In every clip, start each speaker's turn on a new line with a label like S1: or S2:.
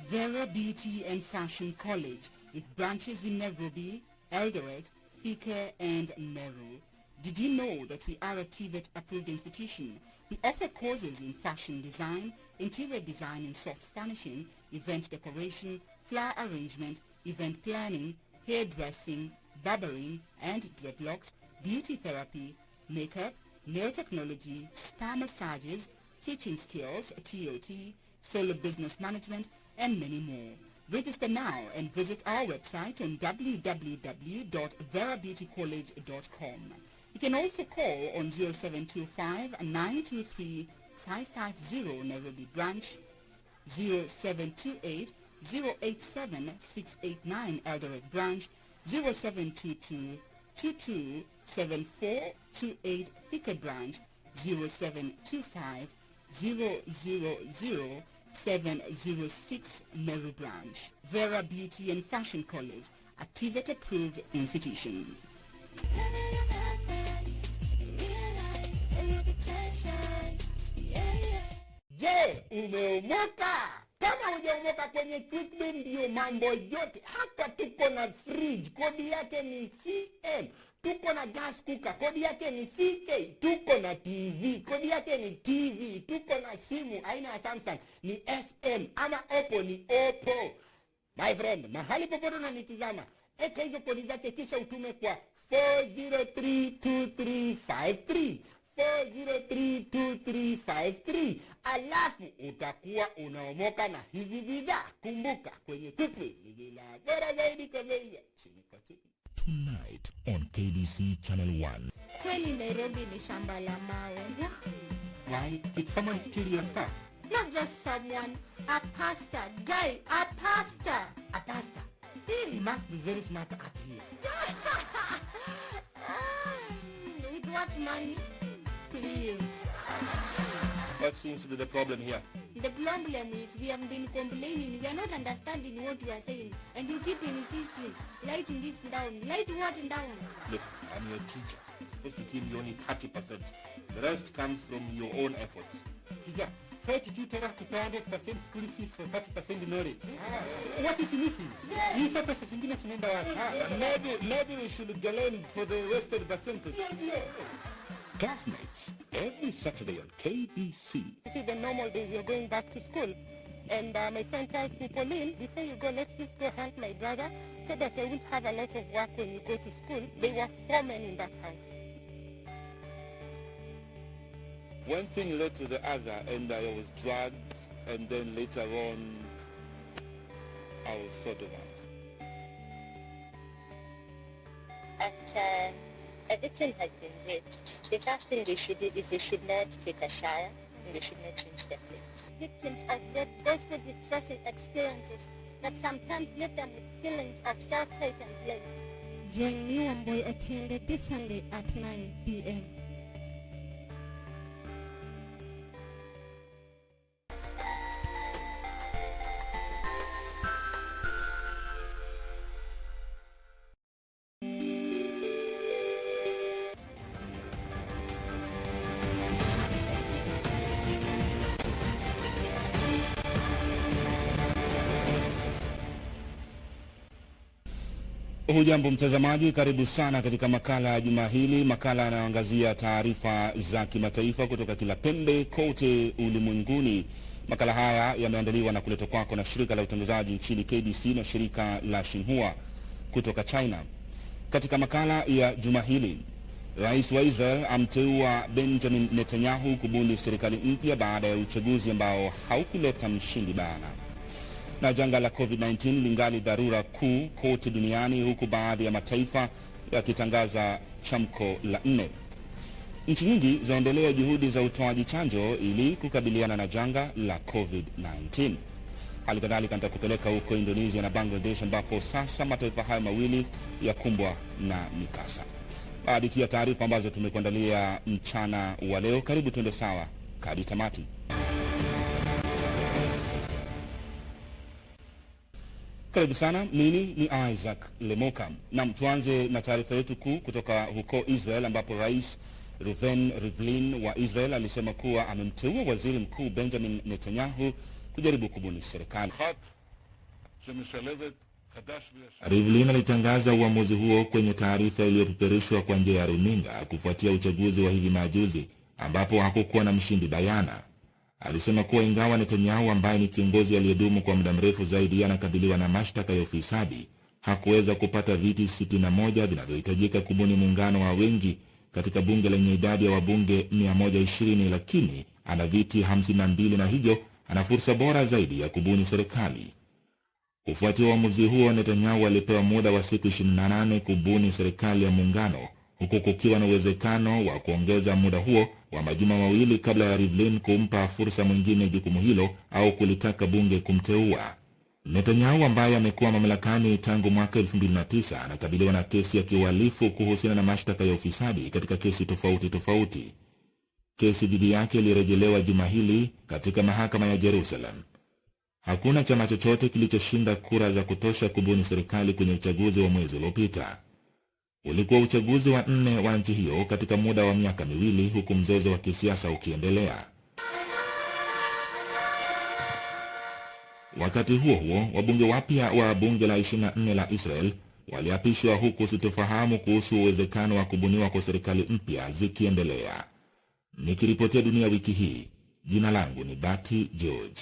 S1: Vera Beauty and Fashion College, with branches in Nairobi, Eldoret, Thika, and Meru. Did you know that we are a TVET-approved institution? We offer courses in fashion design, interior design and soft furnishing, event decoration, flower arrangement, event planning, hairdressing, barbering and dreadlocks, beauty therapy, makeup, nail technology, spa massages, teaching skills, TOT, solo business management, and many more. Register now and visit our website on www.verabeautycollege.com. You can also call on 0725-923-550 Nairobi branch, 0728-087-689 Eldoret branch, 0722-227428 Thika branch, 0725-000-706 Meru branch. Vera Beauty and Fashion College, a TVET-approved institution.
S2: Je, umeomoka? Kama hujaomoka kwenye Quickly ndio mambo yote. Hapa tuko na fridge, kodi yake ni CM. Tuko na gas cooker, kodi yake ni CK. Tuko na TV, kodi yake ni TV. Tuko na simu aina ya Samsung ni SM, ama Oppo ni Oppo. My friend, mahali popote unanitazama, eka hizo kodi zake kisha utume kwa 4032353. 4032353. Alafu utakuwa unaomoka na hizi bidhaa. Kumbuka kwenye Quickly ni bila bora zaidi kwa bei ya chini kwa chini.
S3: Tonight on KBC Channel 1.
S4: Kweli Nairobi ni shamba la mawe.
S2: Why? Did someone steal your stuff?
S4: Not just someone, a pastor. Guy, a pastor.
S2: A pastor? He must be very smart up here.
S4: With what money? Please.
S2: What seems to be the problem here?
S4: The problem is we have been complaining. We are not understanding what you are saying. And you keep insisting. Writing this down. Write what down?
S2: Look, I'm your teacher. I'm supposed to give you only 30%. The rest comes from your own efforts. Teacher, why did you tell us to pay 100% school fees for 30% knowledge? What is missing? You said this is in maybe we should go in for the wasted percentage.
S3: Classmates, every Saturday on KBC.
S4: This is the normal days you're going back to school. And my friend tells me, Pauline, before you go, let's just go help my brother so that I won't have a lot of work when you go to school. They were 4 men in that house.
S2: One thing led to the other, and I was dragged, and then later on, I was sodomized.
S4: After a victim has been raped, the first thing they should do is they should not take a shower and they should not change their clothes. Victims of rape go through distressing experiences that sometimes leave them with feelings of self-hate and blame. Join me and boy attended this Sunday at 9 p.m.
S3: Hujambo mtazamaji, karibu sana katika makala ya juma hili, makala yanayoangazia taarifa za kimataifa kutoka kila pembe kote ulimwenguni. Makala haya yameandaliwa na kuletwa kwako na shirika la utangazaji nchini KBC na shirika la Xinhua kutoka China. Katika makala ya juma hili, Rais wa Israel amteua Benjamin Netanyahu kubuni serikali mpya baada ya uchaguzi ambao haukuleta mshindi bayana. Na janga la COVID-19 lingali dharura kuu kote duniani, huku baadhi ya mataifa yakitangaza chamko la 4. Nchi nyingi zaendelea juhudi za utoaji chanjo ili kukabiliana na janga la COVID-19. Hali kadhalika nitakupeleka huko Indonesia na Bangladesh ambapo sasa mataifa hayo mawili yakumbwa na mikasa. Baadhi ya taarifa ambazo tumekuandalia mchana wa leo, karibu tuende sawa hadi tamati. Karibu sana, mimi ni Isaac Lemoka. Na tuanze na taarifa yetu kuu kutoka huko Israel ambapo Rais Reuven Rivlin wa Israel alisema kuwa amemteua Waziri Mkuu Benjamin Netanyahu kujaribu kubuni serikali. Rivlin alitangaza uamuzi huo kwenye taarifa iliyopeperushwa kwa njia ya runinga kufuatia uchaguzi wa hivi majuzi ambapo hakukuwa na mshindi bayana. Alisema kuwa ingawa Netanyahu ambaye ni kiongozi aliyedumu kwa muda mrefu zaidi anakabiliwa na mashtaka ya ufisadi, hakuweza kupata viti 61 vinavyohitajika kubuni muungano wa wengi katika bunge lenye idadi ya wabunge 120, lakini ana viti 52 na hivyo ana fursa bora zaidi ya kubuni serikali. Kufuatia uamuzi huo, Netanyahu alipewa muda wa siku 28 kubuni serikali ya muungano, huku kukiwa na uwezekano wa kuongeza muda huo wa majuma mawili kabla ya Rivlin kumpa fursa mwingine jukumu hilo au kulitaka bunge kumteua. Netanyahu ambaye amekuwa mamlakani tangu mwaka 2009 anakabiliwa na kesi ya kiuhalifu kuhusiana na mashtaka ya ufisadi katika kesi tofauti. Kesi dhidi yake ilirejelewa juma hili katika mahakama ya Jerusalem. Hakuna chama chochote kilichoshinda kura za kutosha kubuni serikali kwenye uchaguzi wa mwezi uliopita. Ulikuwa uchaguzi wa 4 wa nchi hiyo katika muda wa miaka miwili, huku mzozo wa kisiasa ukiendelea. Wakati huo, wabunge wapya wa bunge la 24 la Israel waliapishwa, huku sitofahamu kuhusu uwezekano wa kubuniwa kwa serikali mpya zikiendelea. Nikiripotia Dunia Wiki hii, jina langu ni Bati George.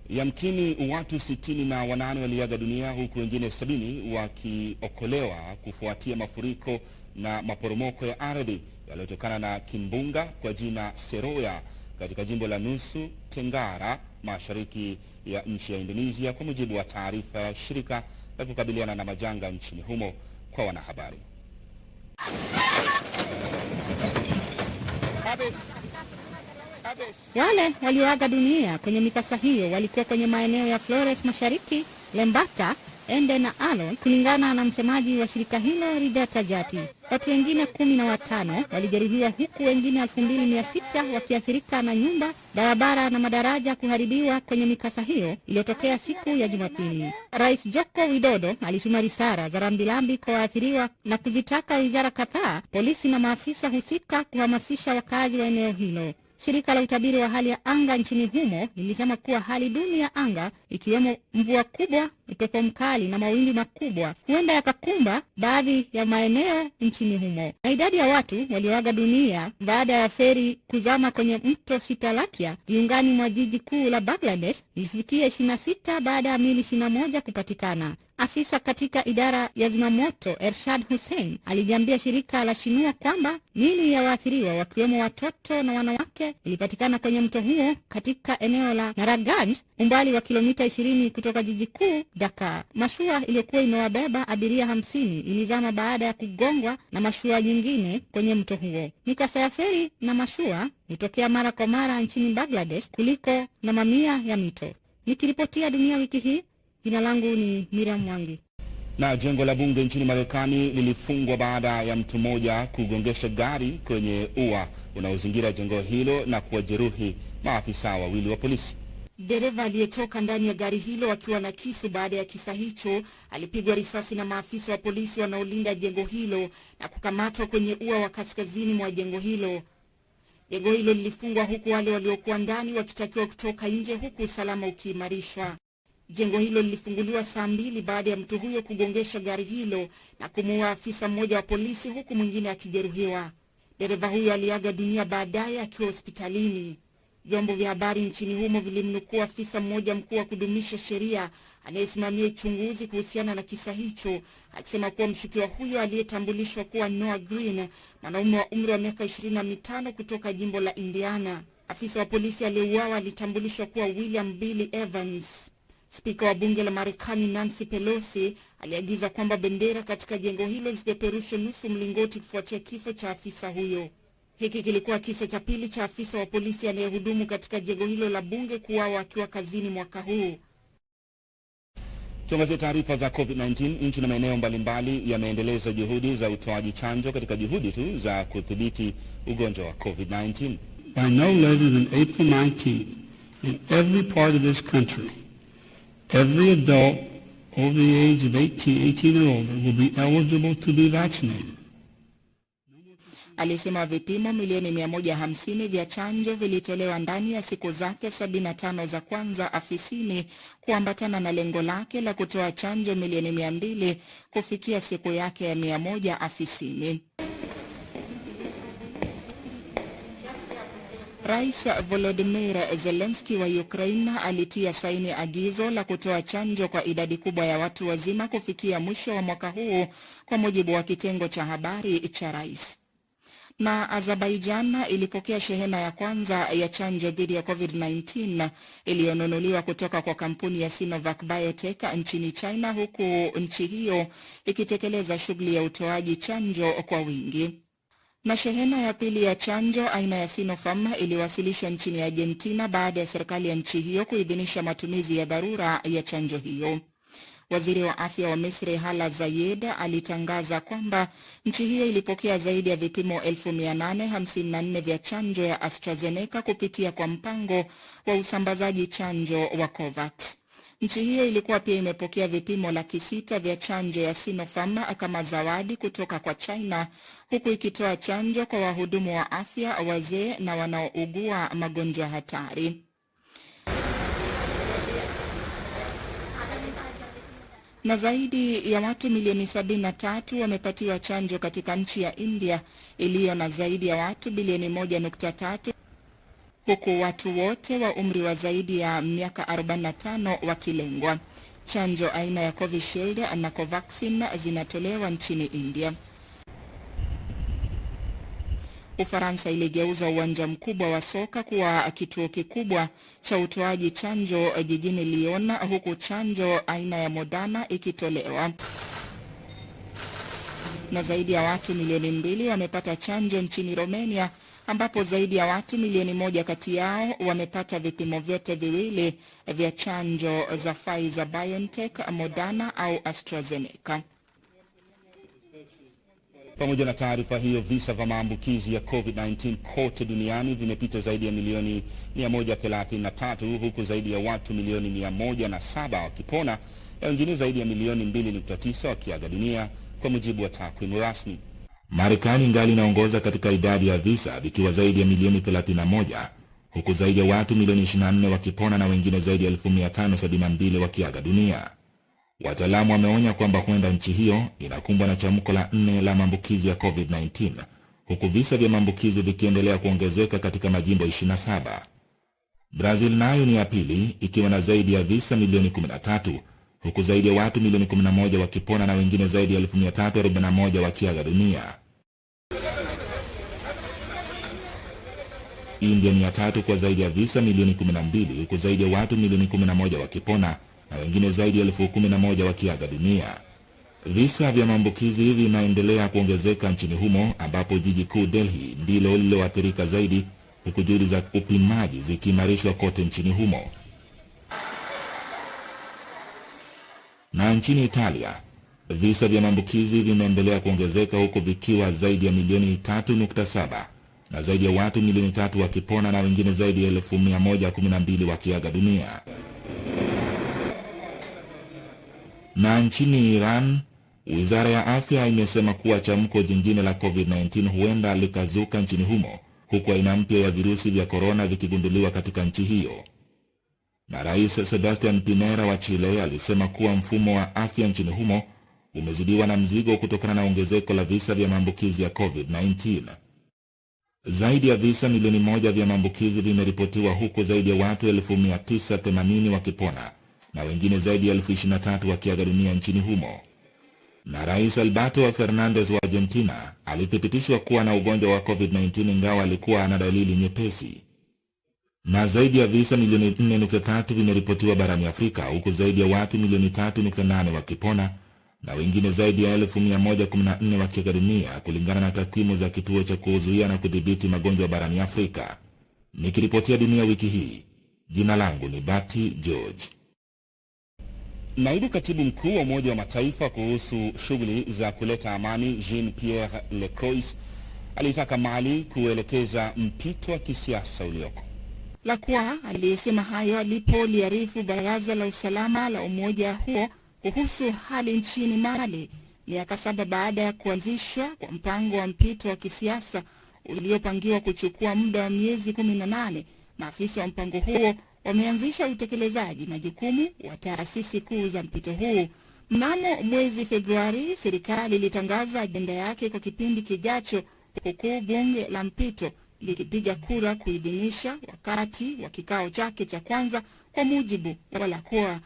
S3: Yamkini watu 68 waliaga dunia huku wengine 70 wakiokolewa kufuatia mafuriko na maporomoko ya ardhi yaliyotokana na kimbunga kwa jina Seroya katika jimbo la Nusu Tenggara mashariki ya nchi ya Indonesia, kwa mujibu wa taarifa ya shirika la kukabiliana na majanga nchini humo kwa wanahabari.
S5: Wale walioaga dunia kwenye mikasa hiyo walikuwa kwenye maeneo ya Flores Mashariki, Lembata, Ende na Alon, kulingana na msemaji wa shirika hilo Ridata Jati. Watu wengine 15 walijeruhiwa huku wengine 2600 wakiathirika na nyumba, barabara na madaraja kuharibiwa kwenye mikasa hiyo iliyotokea siku ya Jumapili. Rais Joko Widodo alituma risala za rambirambi kwa waathiriwa na kuzitaka wizara kadhaa, polisi na maafisa husika kuhamasisha wakazi wa eneo hilo. Shirika la utabiri wa hali ya anga nchini humo lilisema kuwa hali duni ya anga, ikiwemo mvua kubwa, upepo mkali na mawimbi makubwa, huenda yakakumba baadhi ya maeneo nchini humo. Na idadi ya watu walioaga dunia baada ya feri kuzama kwenye mto Shitalakia viungani mwa jiji kuu la Bangladesh ilifikia 26 baada ya miili 21 kupatikana. Afisa katika idara ya zimamoto Ershad Hussein alijiambia shirika la Shinua kwamba miili ya waathiriwa wakiwemo watoto na wanawake ilipatikana kwenye mto huo katika eneo la Naraganj, umbali wa kilomita 20 kutoka jiji kuu Dhaka. Mashua iliyokuwa imewabeba abiria 50 ilizama baada ya kugongwa na mashua nyingine kwenye mto huo. Mikasa ya feri na mashua hutokea mara kwa mara nchini Bangladesh kuliko na mamia ya mito. Nikiripotia Dunia Wiki hii, jina langu ni Miriam Mwangi.
S3: Na jengo la bunge nchini Marekani lilifungwa baada ya mtu mmoja kugongesha gari kwenye ua unaozingira jengo hilo na kuwajeruhi maafisa wawili wa polisi.
S1: Dereva aliyetoka ndani ya gari hilo akiwa na kisu baada ya kisa hicho alipigwa risasi na maafisa wa polisi wanaolinda jengo hilo na kukamatwa kwenye ua wa kaskazini mwa jengo hilo. Jengo hilo lilifungwa huku wale waliokuwa ndani wakitakiwa kutoka nje, huku usalama ukiimarishwa. Jengo hilo lilifunguliwa saa 2 baada ya mtu huyo kugongesha gari hilo na kumuua afisa mmoja wa polisi, huku mwingine akijeruhiwa. Dereva huyo aliaga dunia baadaye akiwa hospitalini. Vyombo vya habari nchini humo vilimnukuu afisa mmoja mkuu wa kudumisha sheria anayesimamia uchunguzi kuhusiana na kisa hicho akisema kuwa mshukiwa huyo aliyetambulishwa kuwa Noah Green, mwanaume wa umri wa miaka 25 kutoka jimbo la Indiana. Afisa wa polisi aliyeuawa alitambulishwa kuwa William Billy Evans. Spika wa bunge la Marekani Nancy Pelosi aliagiza kwamba bendera katika jengo hilo zipeperushwe nusu mlingoti kufuatia kifo cha afisa huyo. Hiki kilikuwa kisa cha pili cha afisa wa polisi anayehudumu katika jengo hilo la bunge kuuawa akiwa kazini mwaka huu.
S3: Tuangazie taarifa za COVID-19. Nchi na maeneo mbalimbali yameendeleza juhudi za utoaji chanjo katika juhudi tu za kudhibiti ugonjwa wa COVID-19.
S6: By no later than April 19th, in every part of this country, every adult over the age of 18 or older will be eligible to be vaccinated.
S1: Alisema vipimo milioni 150 vya chanjo vilitolewa ndani ya siku zake 75 za kwanza afisini, kuambatana na lengo lake la kutoa chanjo milioni 200 kufikia siku yake ya 100 afisini. Rais Volodymyr Zelensky wa Ukraine alitia saini agizo la kutoa chanjo kwa idadi kubwa ya watu wazima kufikia mwisho wa mwaka huu, kwa mujibu wa kitengo cha habari cha rais. Na Azerbaijan ilipokea shehena ya kwanza ya chanjo dhidi ya COVID-19 iliyonunuliwa kutoka kwa kampuni ya Sinovac Biotech nchini China, huku nchi hiyo ikitekeleza shughuli ya utoaji chanjo kwa wingi. Na shehena ya pili ya chanjo aina ya Sinopharm iliwasilishwa nchini Argentina baada ya serikali ya nchi hiyo kuidhinisha matumizi ya dharura ya chanjo hiyo. Waziri wa afya wa Misri Hala Zayed alitangaza kwamba nchi hiyo ilipokea zaidi ya vipimo 1854 vya chanjo ya AstraZeneca kupitia kwa mpango wa usambazaji chanjo wa COVAX. Nchi hiyo ilikuwa pia imepokea vipimo 600,000 vya chanjo ya Sinopharm kama zawadi kutoka kwa China, huku ikitoa chanjo kwa wahudumu wa afya, wazee na wanaougua magonjwa hatari. Na zaidi ya watu milioni 73 wamepatiwa chanjo katika nchi ya India iliyo na zaidi ya watu bilioni 1.3, huku watu wote wa umri wa zaidi ya miaka 45 wakilengwa. Chanjo aina ya Covishield na Covaxin zinatolewa nchini India. Ufaransa iligeuza uwanja mkubwa wa soka kuwa kituo kikubwa cha utoaji chanjo jijini Lyon, huku chanjo aina ya Moderna ikitolewa. Na zaidi ya watu milioni 2 wamepata chanjo nchini Romania, ambapo zaidi ya watu milioni 1 kati yao wamepata vipimo vyote viwili vya chanjo za Pfizer BioNTech, Moderna au AstraZeneca.
S3: Pamoja na taarifa hiyo, visa vya maambukizi ya COVID-19 kote duniani vimepita zaidi ya milioni 133, huku zaidi ya watu milioni 107 wakipona na wengine zaidi ya milioni 2.9 wakiaga dunia, kwa mujibu wa takwimu rasmi.
S7: Marekani ngali inaongoza katika idadi ya visa vikiwa zaidi ya milioni 31, huku zaidi ya watu milioni 24 wakipona na wengine zaidi ya 1572 wakiaga dunia. Wataalamu wameonya kwamba huenda nchi hiyo inakumbwa na chamuko la 4 la maambukizi ya COVID-19, huku visa vya maambukizi vikiendelea kuongezeka katika majimbo 27. Brazil nayo ni ya pili ikiwa na zaidi ya visa milioni 13, huku zaidi ya watu milioni 11 wakipona na wengine zaidi ya 1341 wakiaga dunia. India ni ya tatu kwa zaidi ya visa milioni 12, huku zaidi ya watu milioni 11 wakipona na wengine zaidi ya 11,000 wakiaga dunia. Visa vya maambukizi vinaendelea kuongezeka nchini humo, ambapo jiji kuu Delhi ndilo lililoathirika zaidi, huku juhudi za upimaji zikiimarishwa kote nchini humo. Na nchini Italia, visa vya maambukizi vimeendelea kuongezeka, huku vikiwa zaidi ya milioni 3.7 na zaidi ya watu milioni 3 wakipona na wengine zaidi ya 1112 wakiaga dunia. Na nchini Iran, wizara ya afya imesema kuwa chamuko jingine la COVID-19 huenda likazuka nchini humo, huku aina mpya ya virusi vya korona vikigunduliwa katika nchi hiyo. Na Rais Sebastian Pinera wa Chile alisema kuwa mfumo wa afya nchini humo umezidiwa na mzigo kutokana na ongezeko la visa vya maambukizi ya COVID-19. Zaidi ya visa milioni 1 vya maambukizi vimeripotiwa, huku zaidi ya watu 1980 wakipona na wengine zaidi ya 23,000 wakiaga dunia nchini humo. Na Rais Alberto Fernandez wa Argentina alithibitishwa kuwa na ugonjwa wa COVID-19 ingawa alikuwa na dalili nyepesi. Na zaidi ya visa milioni 4.3 vimeripotiwa barani Afrika, huku zaidi ya watu milioni 3.8 wakipona na wengine zaidi ya 1114 wakiaga dunia, kulingana na takwimu za kituo cha kuzuia na kudhibiti magonjwa barani Afrika. Nikiripotia Dunia Wiki hii, jina langu ni Bati George.
S3: Naibu katibu mkuu wa Umoja wa Mataifa kuhusu shughuli za kuleta amani, Jean-Pierre Lacroix, alitaka Mali kuelekeza mpito wa kisiasa ulioko.
S1: Lacroix aliyesema hayo alipoliarifu Baraza la Usalama la umoja huo kuhusu hali nchini Mali miaka 7 baada ya kuanzishwa kwa mpango wa mpito wa kisiasa uliopangiwa kuchukua muda wa miezi 18. Maafisa wa mpango huo wameanzisha utekelezaji majukumu wa taasisi kuu za mpito huu. Mnamo mwezi Februari, serikali ilitangaza ajenda yake kwa kipindi kijacho, huku bunge la mpito likipiga kura kuidhinisha wakati wa kikao chake cha kwanza, kwa mujibu wa Lemoka.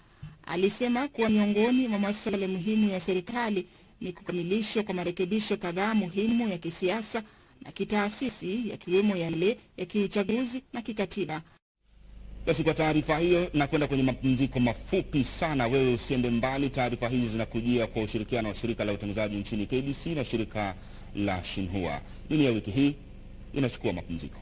S1: Alisema kuwa miongoni mwa masuala muhimu ya serikali ni kukamilishwa kwa marekebisho kadhaa muhimu ya kisiasa na kitaasisi, yakiwemo yale ya kiuchaguzi na kikatiba.
S3: Basi kwa taarifa hiyo na kwenda kwenye mapumziko mafupi sana, wewe usiende mbali. Taarifa hizi zinakujia kwa ushirikiano wa shirika la utangazaji nchini KBC na shirika la Xinhua. Dunia ya wiki hii inachukua mapumziko.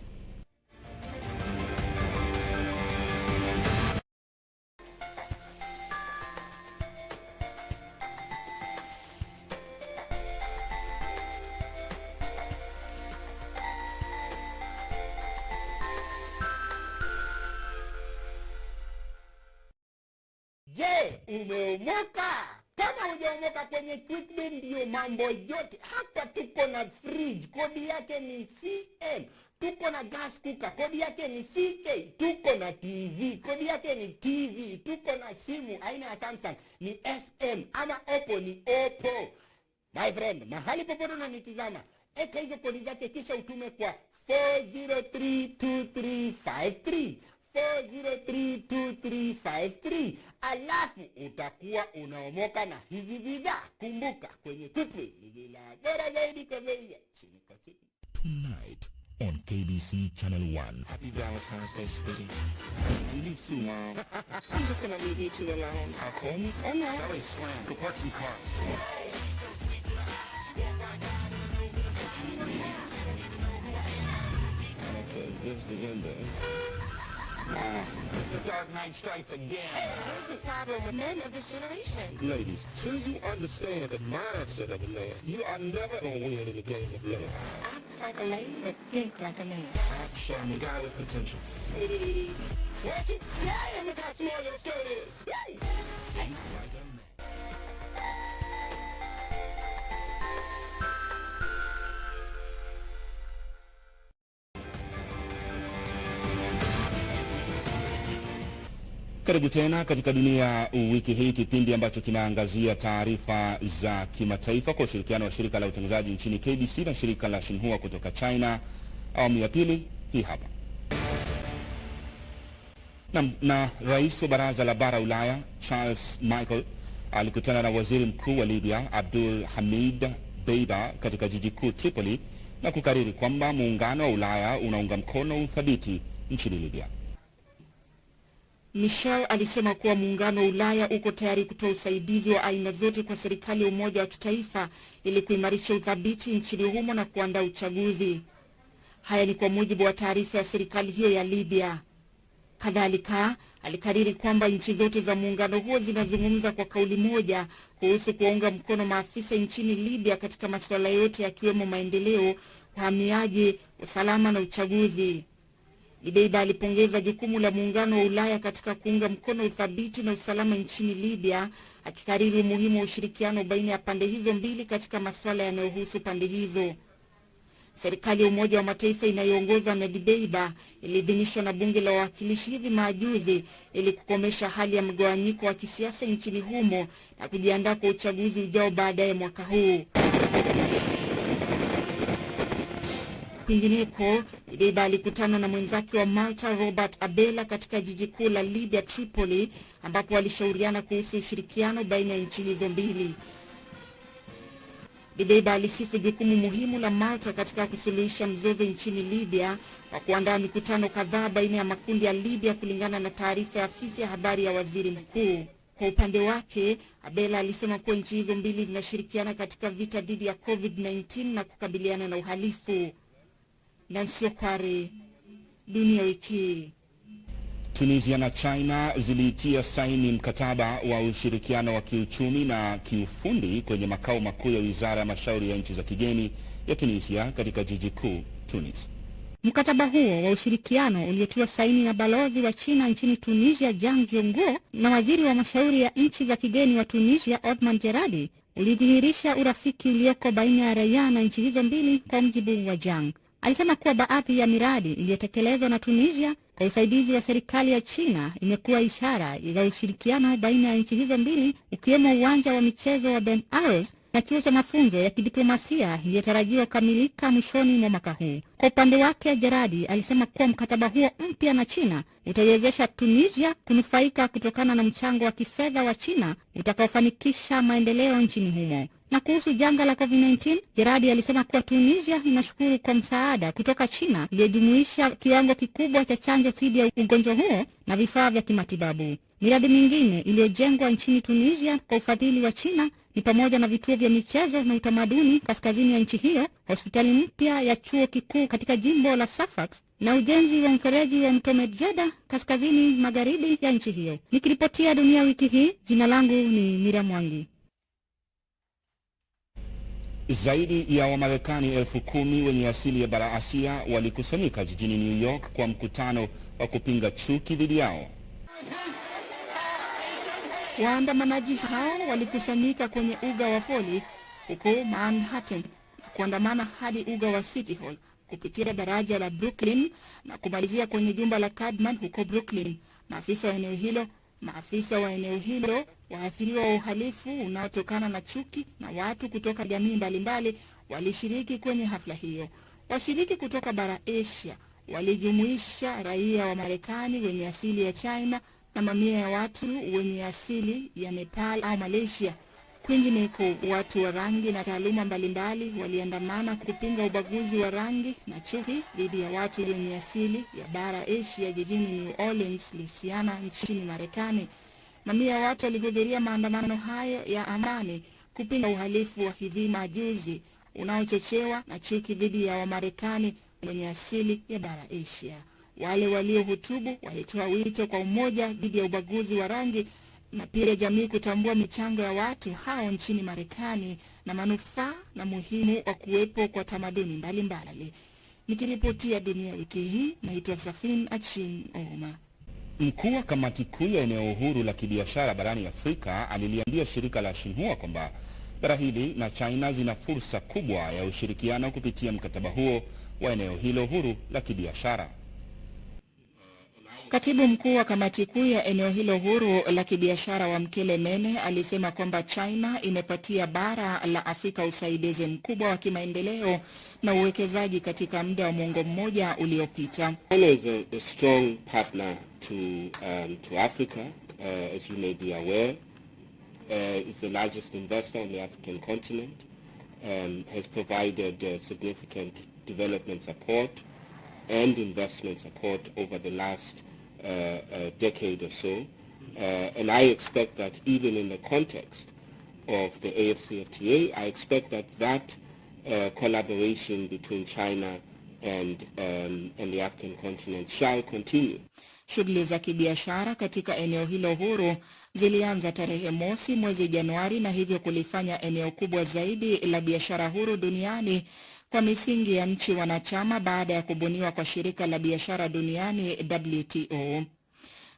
S2: Je, umeomoka? Kama hujaomoka kwenye Quickbin ndio mambo yote. Hapa tuko na fridge, kodi yake ni CM. Tuko na gas cooker, kodi yake ni CK. Tuko na TV, kodi yake ni TV. Tuko na simu aina ya Samsung ni SM, ama Oppo ni Oppo. My friend, mahali popote unanitizama, eka hizo kodi zake kisha utume kwa 4032353. 4032353. Alafu utakuwa unaomoka na hizi bidhaa. Kumbuka, kwenye Quickbin ni bila bora zaidi kwa bei ya chini kwa chini.
S7: Tonight on KBC Channel 1.
S2: Happy Valentine's Day, sweetie. You too, Mom. I'm just gonna leave you two alone. I'll call me? Oh, no. Belly slam. Go park some cars. Okay, here's the window. The Dark Knight strikes again.
S4: What's the problem with men of this generation?
S2: Ladies, till you understand the mindset of a man, you are never gonna win in the game of love.
S4: Act like a lady, but think like a man.
S2: Action, the guy with potential.
S4: See?
S2: Watch it. Yeah, look how small your skirt is. Yay! Think like a man.
S3: Karibu tena katika dunia wiki hii, kipindi ambacho kinaangazia taarifa za kimataifa kwa ushirikiano wa shirika la utangazaji nchini KBC na shirika la Xinhua kutoka China. Awamu ya pili hii hapa. Na rais wa baraza la bara Ulaya Charles Michel alikutana na waziri mkuu wa Libya Abdul Hamid Dbeibah katika jiji kuu Tripoli na kukariri kwamba muungano wa Ulaya unaunga mkono uthabiti nchini Libya.
S1: Michel alisema kuwa muungano wa Ulaya uko tayari kutoa usaidizi wa aina zote kwa serikali ya umoja wa kitaifa ili kuimarisha uthabiti nchini humo na kuandaa uchaguzi. Haya ni kwa mujibu wa taarifa ya serikali hiyo ya Libya. Kadhalika, alikariri kwamba nchi zote za muungano huo zinazungumza kwa kauli moja kuhusu kuwaunga mkono maafisa nchini Libya katika masuala yote yakiwemo maendeleo, uhamiaji, usalama na uchaguzi. Dbeibah alipongeza jukumu la muungano wa Ulaya katika kuunga mkono uthabiti na usalama nchini Libya, akikariri umuhimu wa ushirikiano baina ya pande hizo mbili katika masuala yanayohusu pande hizo. Serikali ya Umoja wa Mataifa inayoongozwa na Dbeibah iliidhinishwa na bunge la wawakilishi hivi majuzi ili kukomesha hali ya mgawanyiko wa kisiasa nchini humo na kujiandaa kwa uchaguzi ujao baadaye mwaka huu. Kwingineko, Dbeibah alikutana na mwenzake wa Malta Robert Abela katika jiji kuu la Libya Tripoli, ambapo walishauriana kuhusu ushirikiano baina ya nchi hizo mbili. Dbeibah alisifu jukumu muhimu la Malta katika kusuluhisha mzozo nchini Libya kwa kuandaa mikutano kadhaa baina ya makundi ya Libya, kulingana na taarifa ya afisi ya habari ya waziri mkuu. Kwa upande wake, Abela alisema kuwa nchi hizo mbili zinashirikiana katika vita dhidi ya COVID-19 na kukabiliana na uhalifu. Nancy Kware, Dunia Wiki.
S3: Tunisia na China ziliitia saini mkataba wa ushirikiano wa kiuchumi na kiufundi kwenye makao makuu ya Wizara ya Mashauri ya Nchi za Kigeni ya Tunisia katika jiji kuu Tunis.
S5: Mkataba huo wa ushirikiano uliotiwa saini na balozi wa China nchini Tunisia Zhang Yongguo na waziri wa mashauri ya nchi za kigeni wa Tunisia Othman Jeradi ulidhihirisha urafiki ulioko baina ya raia na nchi hizo mbili, kwa mjibu wa Jiang. Alisema kuwa baadhi ya miradi iliyotekelezwa na Tunisia kwa usaidizi wa serikali ya China imekuwa ishara ya ushirikiano baina ya nchi hizo mbili, ukiwemo uwanja wa michezo wa Ben Arous na chuo cha mafunzo ya kidiplomasia iliyotarajiwa kukamilika mwishoni mwa mwaka huu. Kwa upande wake, Jaradi alisema kuwa mkataba huo mpya na China utaiwezesha Tunisia kunufaika kutokana na mchango wa kifedha wa China utakaofanikisha maendeleo nchini humo. Na kuhusu janga la COVID-19, Jaradi alisema kuwa Tunisia inashukuru kwa msaada kutoka China iliyojumuisha kiwango kikubwa cha chanjo dhidi ya ugonjwa huo na vifaa vya kimatibabu. Miradi mingine iliyojengwa nchini Tunisia kwa ufadhili wa China ni pamoja na vituo vya michezo na utamaduni kaskazini ya nchi hiyo, hospitali mpya ya chuo kikuu katika jimbo la Suffolk na ujenzi wa mfereji wa mto Medjeda kaskazini magharibi ya nchi hiyo. Nikiripotia Dunia Wiki Hii, jina langu ni Mira Mwangi.
S3: Zaidi ya Wamarekani 10,000 wenye asili ya bara Asia walikusanyika jijini New York kwa mkutano wa kupinga chuki dhidi yao.
S1: Waandamanaji hao walikusanyika kwenye uga wa Foley huko Manhattan na kuandamana hadi uga wa City Hall kupitia daraja la Brooklyn na kumalizia kwenye jumba la Cadman huko Brooklyn. Maafisa wa eneo hilo waathiriwa wa uhalifu unaotokana na chuki na watu kutoka jamii mbalimbali walishiriki kwenye hafla hiyo. Washiriki kutoka bara Asia walijumuisha raia wa Marekani wenye asili ya China na mamia ya watu wenye asili ya Nepal au Malaysia. Kwingineko, watu wa rangi na taaluma mbalimbali waliandamana kupinga ubaguzi wa rangi na chuki dhidi ya watu wenye asili ya bara Asia jijini New Orleans, Louisiana, nchini Marekani. Mamia ya watu walihudhuria maandamano hayo ya amani kupinga uhalifu wa hivi majuzi unaochochewa na chuki dhidi ya Wamarekani wenye asili ya bara Asia. Wale waliohutubu walitoa wito kwa umoja dhidi ya ubaguzi wa rangi na pia jamii kutambua michango ya watu hao nchini Marekani na manufaa na muhimu wa kuwepo kwa tamaduni mbalimbali. Nikiripotia Dunia Wiki Hii, naitwa Safin Achin Oma.
S3: Mkuu wa kamati kuu ya eneo huru la kibiashara barani Afrika aliliambia shirika la Xinhua kwamba bara hili na China zina fursa kubwa ya ushirikiano kupitia mkataba huo wa eneo hilo huru la kibiashara.
S1: Katibu mkuu wa kamati kuu ya eneo hilo huru la kibiashara wa Mkele Mene alisema kwamba China imepatia bara la Afrika usaidizi mkubwa wa kimaendeleo na uwekezaji katika muda wa mwongo mmoja uliopita.
S2: China is a strong partner to Africa, as you may be aware. It's the largest investor on the African continent, has provided significant development support and investment support over the last decade or so. And I expect that even in the context of the AFCFTA, I expect that collaboration between China and the African continent shall continue.
S1: Shughuli za kibiashara katika eneo hilo huru zilianza tarehe mosi mwezi Januari na hivyo kulifanya eneo kubwa zaidi la biashara huru duniani kwa misingi ya nchi wanachama baada ya kubuniwa kwa shirika la biashara duniani WTO.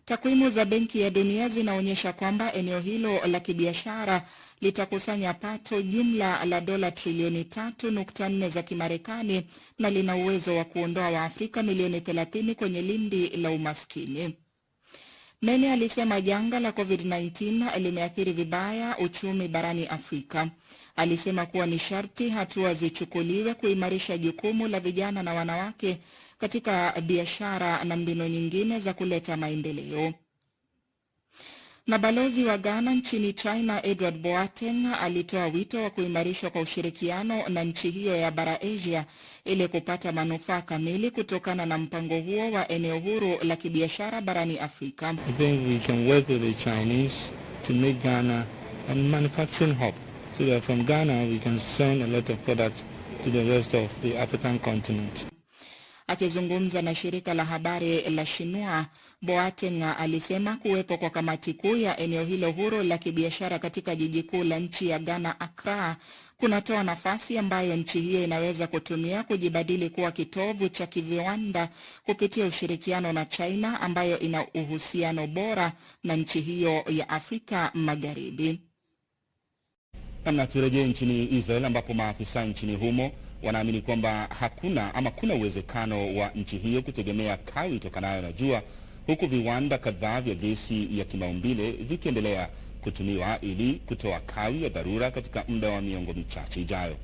S1: Takwimu za Benki ya Dunia zinaonyesha kwamba eneo hilo la kibiashara litakusanya pato jumla la dola trilioni 3.4 za Kimarekani na lina uwezo wa kuondoa Waafrika milioni 30 kwenye lindi la umaskini. Mene alisema janga la COVID-19 limeathiri vibaya uchumi barani Afrika. Alisema kuwa ni sharti hatua zichukuliwe kuimarisha jukumu la vijana na wanawake katika biashara na mbinu nyingine za kuleta maendeleo. Na balozi wa Ghana nchini China Edward Boateng alitoa wito wa kuimarishwa kwa ushirikiano na nchi hiyo ya bara Asia ili kupata manufaa kamili kutokana na mpango huo wa eneo huru la kibiashara barani Afrika.
S8: I think we can work with the Chinese to make Ghana a manufacturing hub so that from Ghana we can send a lot of products to the rest of the African continent.
S1: Akizungumza na shirika la habari la Xinhua, Boateng alisema kuwepo kwa kamati kuu ya eneo hilo huru la kibiashara katika jiji kuu la nchi ya Ghana, Accra, kunatoa nafasi ambayo nchi hiyo inaweza kutumia kujibadili kuwa kitovu cha kiviwanda kupitia ushirikiano na China ambayo ina uhusiano bora na nchi hiyo ya Afrika Magharibi.
S3: Na turejee nchini Israel ambapo maafisa nchini humo wanaamini kwamba kuna uwezekano wa nchi hiyo kutegemea kawi itokanayo na jua, huku viwanda kadhaa vya gesi ya kimaumbile vikiendelea kutumiwa ili kutoa kawi ya dharura katika muda wa miongo michache ijayo.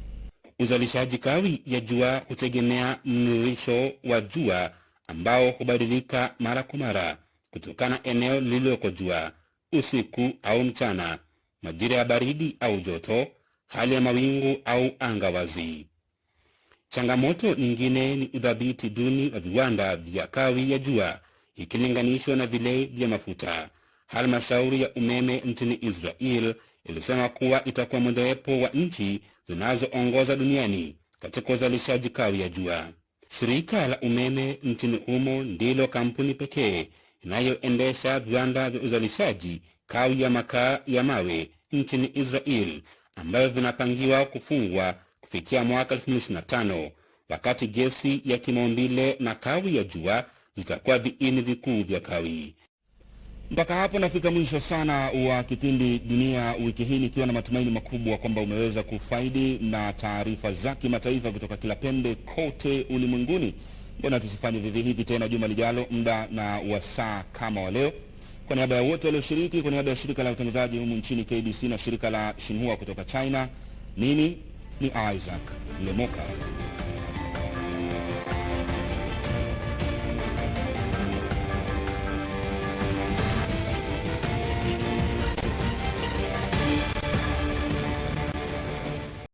S9: Uzalishaji kawi ya jua hutegemea mnurisho wa jua ambao hubadilika mara kwa mara kutokana eneo lililoko jua, usiku au mchana, majira ya baridi au joto, hali ya mawingu au anga wazi. Changamoto nyingine ni udhabiti duni wa viwanda vya kawi ya jua ikilinganishwa na vile vya mafuta. Halmashauri ya umeme nchini Israel ilisema kuwa itakuwa mojawapo wa nchi zinazoongoza duniani katika uzalishaji kawi ya jua. Shirika la umeme nchini humo ndilo kampuni pekee inayoendesha viwanda vya uzalishaji kawi ya makaa ya mawe nchini Israel, ambayo vinapangiwa kufungwa kufikia mwaka 2025, wakati gesi ya kimaumbile na kawi ya jua zitakuwa viini vikuu vya kawi.
S3: Mpaka hapo nafika mwisho sana wa kipindi Dunia Wiki hii, nikiwa na matumaini makubwa kwamba umeweza kufaidi na taarifa za kimataifa kutoka kila pembe kote ulimwenguni. Mbona tusifanye vivi hivi tena juma lijalo, muda na wasaa kama wa leo. Kwa niaba ya wote walioshiriki, kwa niaba ya shirika la utangazaji humu nchini KBC na shirika la Xinhua kutoka China, mimi ni Isaac Lemoka.